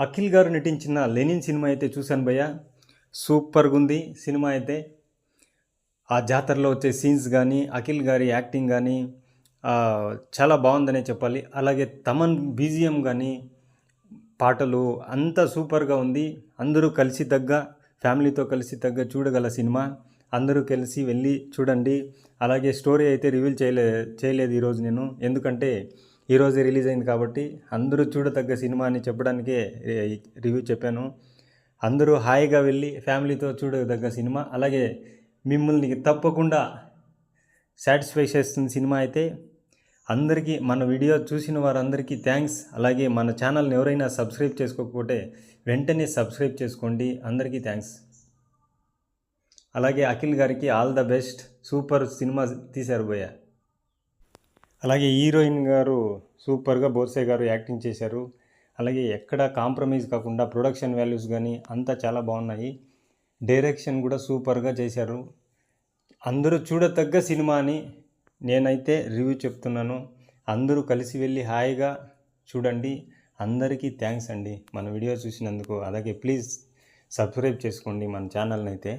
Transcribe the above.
అఖిల్ గారు నటించిన Lenin cinema అయితే చూశాను భయ్య. సూపర్గా ఉంది సినిమా అయితే. ఆ జాతరలో వచ్చే సీన్స్ కానీ, అఖిల్ గారి యాక్టింగ్ కానీ చాలా బాగుందనే చెప్పాలి. అలాగే తమన్ బీజిఎం కానీ, పాటలు అంతా సూపర్గా ఉంది. అందరూ కలిసి ఫ్యామిలీతో కలిసి చూడగల సినిమా. అందరూ కలిసి వెళ్ళి చూడండి. అలాగే స్టోరీ అయితే రివీల్ చేయలేదు ఈరోజు నేను, ఎందుకంటే ఈరోజే రిలీజ్ అయింది కాబట్టి అందరూ చూడతగ్గ సినిమా అని చెప్పడానికే రివ్యూ చెప్పాను. అందరూ హాయిగా వెళ్ళి ఫ్యామిలీతో చూడదగ్గ సినిమా. అలాగే మిమ్మల్ని తప్పకుండా సాటిస్ఫై చేస్తున్న సినిమా అయితే. అందరికీ, మన వీడియో చూసిన వారందరికీ థ్యాంక్స్. అలాగే మన ఛానల్ని ఎవరైనా సబ్స్క్రైబ్ చేసుకోకపోతే వెంటనే సబ్స్క్రైబ్ చేసుకోండి. అందరికీ థ్యాంక్స్. అలాగే అఖిల్ గారికి all the best. Super cinema తీశారు భయ్య. అలాగే హీరోయిన్ గారు సూపర్గా బోర్సే గారు యాక్టింగ్ చేశారు. అలాగే ఎక్కడ కాంప్రమైజ్ కాకుండా ప్రొడక్షన్ వాల్యూస్ కానీ అంతా చాలా బాగున్నాయి. డైరెక్షన్ కూడా సూపర్గా చేశారు. అందరూ చూడతగ్గ సినిమా అని నేనైతే రివ్యూ చెప్తున్నాను. అందరూ కలిసి వెళ్ళి హాయిగా చూడండి. అందరికీ థ్యాంక్స్ అండి మన వీడియో చూసినందుకు. అలాగే ప్లీజ్ సబ్స్క్రైబ్ చేసుకోండి మన ఛానల్ని అయితే.